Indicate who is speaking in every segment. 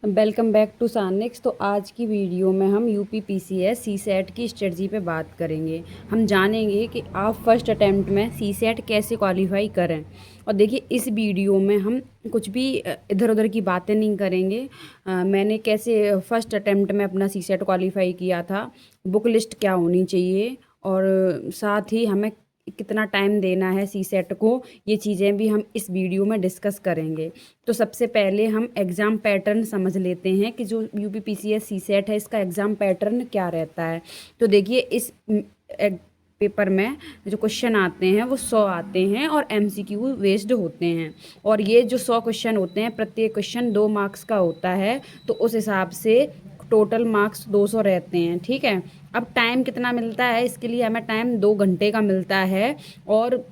Speaker 1: Welcome back to सानिक्स। तो आज की वीडियो में हम यूपी पीसीएस सीसेट की स्ट्रेटजी पे बात करेंगे। हम जानेंगे कि आप फर्स्ट अटेम्प्ट में सीसेट कैसे क्वालिफाई करें। और देखिए, इस वीडियो में हम कुछ भी इधर उधर की बातें नहीं करेंगे। मैंने कैसे फ़र्स्ट अटेम्प्ट में अपना सीसेट क्वालिफाई किया था, बुक लिस्ट क्या होनी चाहिए, और साथ ही हमें कितना टाइम देना है सीसेट को, ये चीज़ें भी हम इस वीडियो में डिस्कस करेंगे। तो सबसे पहले हम एग्ज़ाम पैटर्न समझ लेते हैं कि जो यूपी पीसीएस सीसेट है, इसका एग्ज़ाम पैटर्न क्या रहता है। तो देखिए, इस पेपर में जो क्वेश्चन आते हैं वो 100 आते हैं और एमसीक्यू बेस्ड होते हैं। और ये जो 100 क्वेश्चन होते हैं, प्रत्येक क्वेश्चन 2 मार्क्स का होता है। तो उस हिसाब से टोटल मार्क्स 200 रहते हैं। ठीक है। अब टाइम कितना मिलता है, इसके लिए हमें टाइम 2 घंटे का मिलता है। और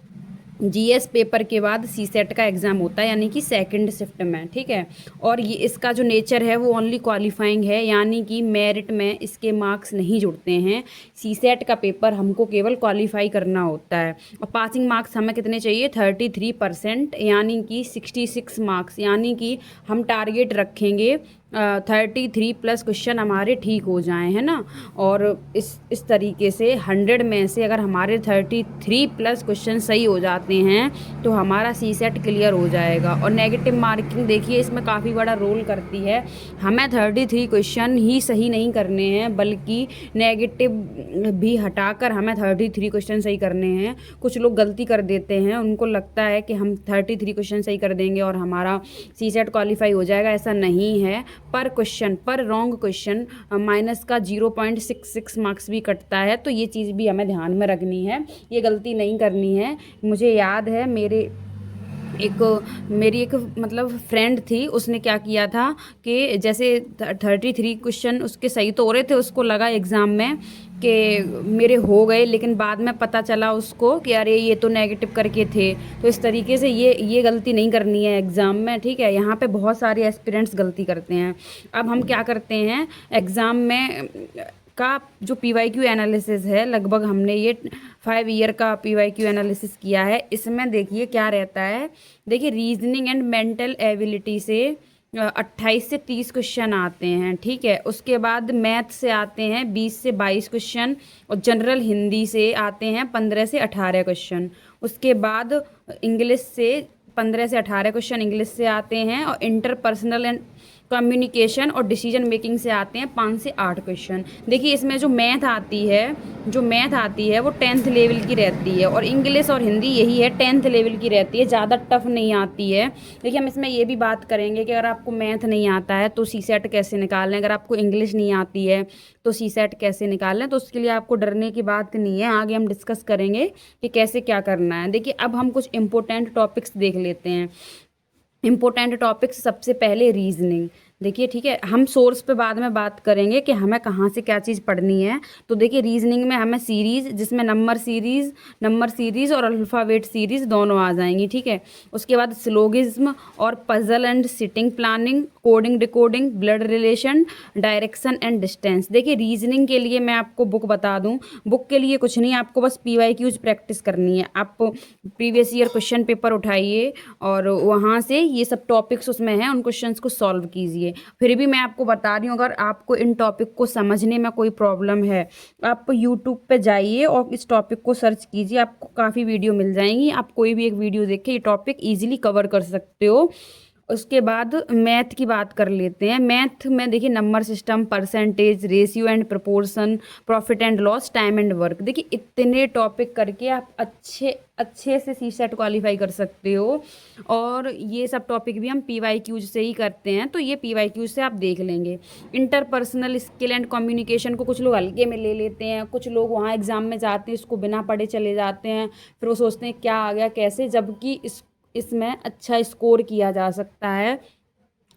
Speaker 1: जीएस पेपर के बाद सीसेट का एग्ज़ाम होता है, यानी कि सेकंड शिफ्ट में। ठीक है। और ये इसका जो नेचर है वो ओनली क्वालिफाइंग है, यानी कि मेरिट में इसके मार्क्स नहीं जुड़ते हैं। सीसेट का पेपर हमको केवल क्वालिफाई करना होता है। और पासिंग मार्क्स हमें कितने चाहिए, 33%, यानी कि 66 मार्क्स। यानी कि हम टारगेट रखेंगे 33 प्लस क्वेश्चन हमारे ठीक हो जाएं, है ना। और इस तरीके से 100 में से अगर हमारे 33 प्लस क्वेश्चन सही हो जाते हैं तो हमारा सीसेट क्लियर हो जाएगा। और नेगेटिव मार्किंग देखिए इसमें काफ़ी बड़ा रोल करती है। हमें 33 क्वेश्चन ही सही नहीं करने हैं, बल्कि नेगेटिव भी हटाकर हमें 33 क्वेश्चन सही करने हैं। कुछ लोग गलती कर देते हैं, उनको लगता है कि हम 33 क्वेश्चन सही कर देंगे और हमारा सीसेट क्वालिफाई हो जाएगा। ऐसा नहीं है। पर क्वेश्चन, पर रॉन्ग क्वेश्चन माइनस का 0.66 मार्क्स भी कटता है। तो ये चीज़ भी हमें ध्यान में रखनी है, ये गलती नहीं करनी है। मुझे याद है मेरी एक मतलब फ्रेंड थी, उसने क्या किया था कि जैसे 33 क्वेश्चन उसके सही तो हो रहे थे, उसको लगा एग्ज़ाम में कि मेरे हो गए, लेकिन बाद में पता चला उसको कि अरे ये तो नेगेटिव करके थे। तो इस तरीके से ये गलती नहीं करनी है एग्ज़ाम में। ठीक है। यहाँ पे बहुत सारे एस्पिरेंट्स गलती करते हैं। अब हम क्या करते हैं, एग्ज़ाम में का जो पीवाईक्यू एनालिसिस है, लगभग हमने ये 5 ईयर का पीवाईक्यू एनालिसिस किया है। इसमें देखिए क्या रहता है। देखिए, रीजनिंग एंड मेंटल एबिलिटी से 28 से 30 क्वेश्चन आते हैं। ठीक है। उसके बाद मैथ से आते हैं 20 से 22 क्वेश्चन, और जनरल हिंदी से आते हैं 15 से 18 क्वेश्चन। उसके बाद इंग्लिश से 15 से 18 क्वेश्चन इंग्लिश से आते हैं, और इंटरपर्सनल एंड कम्युनिकेशन और डिसीजन मेकिंग से आते हैं 5 से 8 क्वेश्चन। देखिए, इसमें जो मैथ आती है वो 10th लेवल की रहती है, और इंग्लिश और हिंदी यही है 10th लेवल की रहती है, ज़्यादा टफ नहीं आती है। देखिए, हम इसमें ये भी बात करेंगे कि अगर आपको मैथ नहीं आता है तो सीसेट कैसे निकालें, अगर आपको इंग्लिश नहीं आती है तो सीसेट कैसे निकालें। तो उसके लिए आपको डरने की बात नहीं है, आगे हम डिस्कस करेंगे कि कैसे क्या करना है। देखिए, अब हम कुछ इंपॉर्टेंट टॉपिक्स देख लेते हैं। इम्पोर्टेंट टॉपिक्स, सबसे पहले रीजनिंग। देखिए, ठीक है, हम सोर्स पे बाद में बात करेंगे कि हमें कहाँ से क्या चीज़ पढ़नी है। तो देखिए, रीजनिंग में हमें सीरीज़, जिसमें नंबर सीरीज़ और अल्फ़ाबेट सीरीज़ दोनों आ जाएंगी। ठीक है। उसके बाद सिलोगिज्म और puzzle and sitting planning, coding decoding, blood relation, direction and distance. देखिए, रीजनिंग के लिए मैं आपको बुक बता दूं, बुक के लिए कुछ नहीं, आपको बस पीवाईक्यूज प्रैक्टिस करनी है। आप प्रीवियस ईयर क्वेश्चन पेपर उठाइए और वहाँ से ये सब टॉपिक्स उसमें हैं, उन क्वेश्चंस को सॉल्व कीजिए। फिर भी मैं आपको बता रही हूँ, अगर आपको इन टॉपिक को समझने में कोई प्रॉब्लम है, आप यूट्यूब पे जाइए और इस टॉपिक को सर्च कीजिए, आपको काफ़ी वीडियो मिल जाएंगी। आप कोई भी एक वीडियो देख के ये टॉपिक ईजिली कवर कर सकते हो। उसके बाद मैथ की बात कर लेते हैं। मैथ में देखिए, number system, percentage, ratio and proportion, profit and loss, time and work. देखिए, इतने टॉपिक करके आप अच्छे से सीसेट क्वालिफाई कर सकते हो। और ये सब टॉपिक भी हम पीवाईक्यूज से ही करते हैं, तो ये पीवाईक्यूज से आप देख लेंगे। इंटरपर्सनल स्किल एंड कम्युनिकेशन को कुछ लोग हल्के में ले लेते हैं, कुछ लोग वहाँ एग्जाम में जाते हैं, इसको बिना पढ़े चले जाते हैं, फिर वो सोचते हैं क्या आ गया कैसे, जबकि इसमें अच्छा स्कोर किया जा सकता है।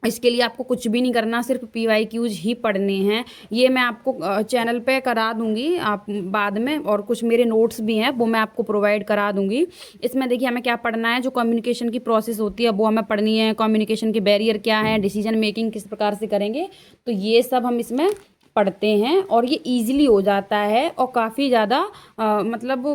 Speaker 1: इसके लिए आपको कुछ भी नहीं करना, सिर्फ पीवाईक्यूज ही पढ़ने हैं। ये मैं आपको चैनल पे करा दूंगी आप बाद में, और कुछ मेरे नोट्स भी हैं वो मैं आपको प्रोवाइड करा दूंगी। इसमें देखिए, हमें क्या पढ़ना है, जो कम्युनिकेशन की प्रोसेस होती है वो हमें पढ़नी है, कम्युनिकेशन के बैरियर क्या है, डिसीजन मेकिंग किस प्रकार से करेंगे, तो ये सब हम इसमें पढ़ते हैं और ये इजीली हो जाता है और काफ़ी ज़्यादा मतलब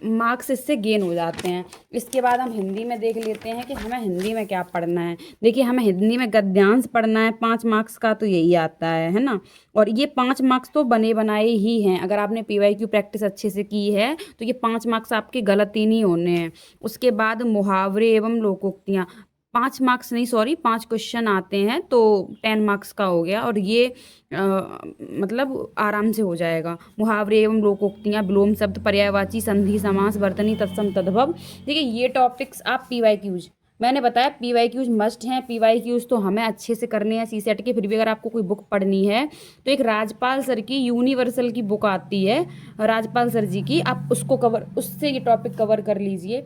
Speaker 1: मार्क्स इससे गेन हो जाते हैं। इसके बाद हम हिंदी में देख लेते हैं कि हमें हिंदी में क्या पढ़ना है। देखिए हमें हिंदी में गद्यांश पढ़ना है 5 मार्क्स का, तो यही आता है ना। और ये 5 मार्क्स तो बने बनाए ही हैं। अगर आपने PYQ प्रैक्टिस अच्छे से की है तो ये 5 मार्क्स आपके गलत ही नहीं होने हैं। उसके बाद मुहावरे एवं लोकोक्तियाँ, 5 मार्क्स नहीं, सॉरी 5 क्वेश्चन आते हैं तो 10 मार्क्स का हो गया। और ये मतलब आराम से हो जाएगा। मुहावरे एवं लोकोक्तियाँ, विलोम शब्द, पर्यायवाची, संधि, समास, वर्तनी, तत्सम, तद्भव। देखिए ये टॉपिक्स आप PYQs, मैंने बताया PYQs मस्ट हैं। PYQs तो हमें अच्छे से करने हैं CSET के। फिर भी अगर आपको कोई बुक पढ़नी है तो एक राजपाल सर की यूनिवर्सल की बुक आती है, राजपाल सर जी की, आप उसको कवर, उससे ये टॉपिक कवर कर लीजिए।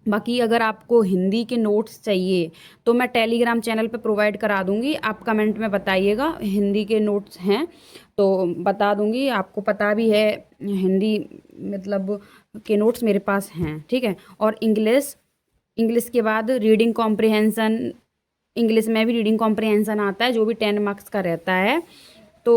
Speaker 1: बाकी अगर आपको हिंदी के नोट्स चाहिए तो मैं टेलीग्राम चैनल पे प्रोवाइड करा दूंगी, आप कमेंट में बताइएगा। हिंदी के नोट्स हैं तो बता दूंगी, आपको पता भी है हिंदी मतलब के नोट्स मेरे पास हैं, ठीक है। और इंग्लिश, इंग्लिश के बाद रीडिंग कॉम्प्रिहेंसन, इंग्लिश में भी रीडिंग कॉम्प्रिहेंसन आता है जो भी 10 मार्क्स का रहता है। तो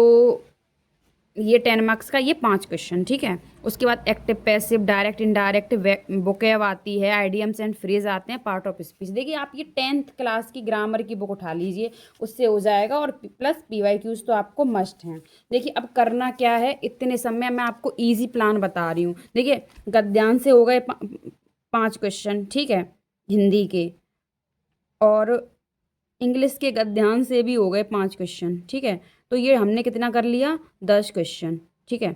Speaker 1: ये 10 मार्क्स का ये 5 क्वेश्चन, ठीक है। उसके बाद active, passive, direct, indirect, vocab आती है, आइडियम्स एंड फ्रेज आते हैं, पार्ट ऑफ स्पीच। देखिए आप ये 10th क्लास की ग्रामर की बुक उठा लीजिए, उससे हो जाएगा। और प्लस PYQs तो आपको मस्ट हैं। देखिए अब करना क्या है, इतने समय मैं आपको ईजी प्लान बता रही हूँ। देखिए गद्यांश से हो गए 5 क्वेश्चन, ठीक है, हिंदी के। और इंग्लिश के गद्यांश से भी हो गए 5 क्वेश्चन, ठीक है। तो ये हमने कितना कर लिया, 10 क्वेश्चन, ठीक है।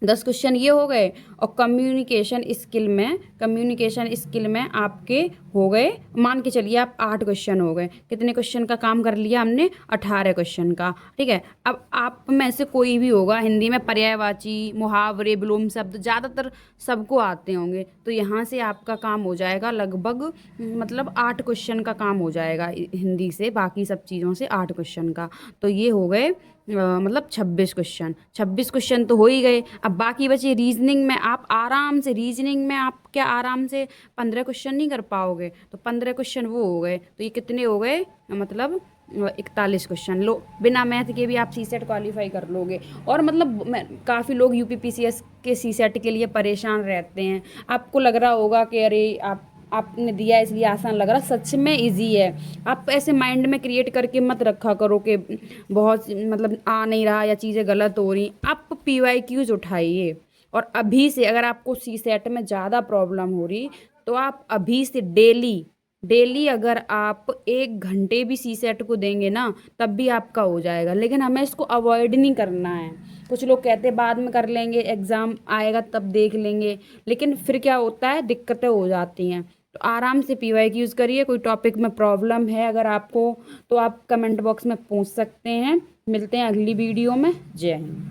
Speaker 1: 10 क्वेश्चन ये हो गए। और कम्युनिकेशन स्किल में, कम्युनिकेशन स्किल में आपके हो गए, मान के चलिए आप 8 क्वेश्चन हो गए। कितने क्वेश्चन का काम कर लिया हमने, 18 क्वेश्चन का, ठीक है। अब आप में से कोई भी होगा, हिंदी में पर्यायवाची, मुहावरे, विलोम शब्द ज़्यादातर सबको आते होंगे, तो यहाँ से आपका काम हो जाएगा लगभग मतलब 8 क्वेश्चन का काम हो जाएगा हिंदी से, बाकी सब चीज़ों से 8 क्वेश्चन का। तो ये हो गए मतलब 26 क्वेश्चन, 26 क्वेश्चन तो हो ही गए। अब बाकी बचे रीजनिंग में, आप आराम से, रीजनिंग में आप क्या आराम से 15 क्वेश्चन नहीं कर पाओगे, तो 15 क्वेश्चन वो हो गए। तो ये कितने हो गए, मतलब 41 क्वेश्चन। लो बिना मैथ के भी आप CSET क्वालिफाई कर लोगे। और मतलब काफ़ी लोग UPPCS के CSET के लिए परेशान रहते हैं। आपको लग रहा होगा कि अरे आपने दिया इसलिए आसान लग रहा, सच में इजी है। आप ऐसे माइंड में क्रिएट करके मत रखा करो कि बहुत मतलब आ नहीं रहा या चीज़ें गलत हो रही। आप PYQs उठाइए। और अभी से अगर आपको CSET में ज़्यादा प्रॉब्लम हो रही तो आप अभी से डेली डेली अगर आप 1 घंटे भी CSET को देंगे ना तब भी आपका हो जाएगा। लेकिन हमें इसको अवॉइड नहीं करना है। कुछ लोग कहते हैं बाद में कर लेंगे, एग्ज़ाम आएगा तब देख लेंगे, लेकिन फिर क्या होता है, दिक्कतें हो जाती हैं। तो आराम से PYQs करिए। कोई टॉपिक में प्रॉब्लम है अगर आपको तो आप कमेंट बॉक्स में पूछ सकते हैं। मिलते हैं अगली वीडियो में। जय हिंद।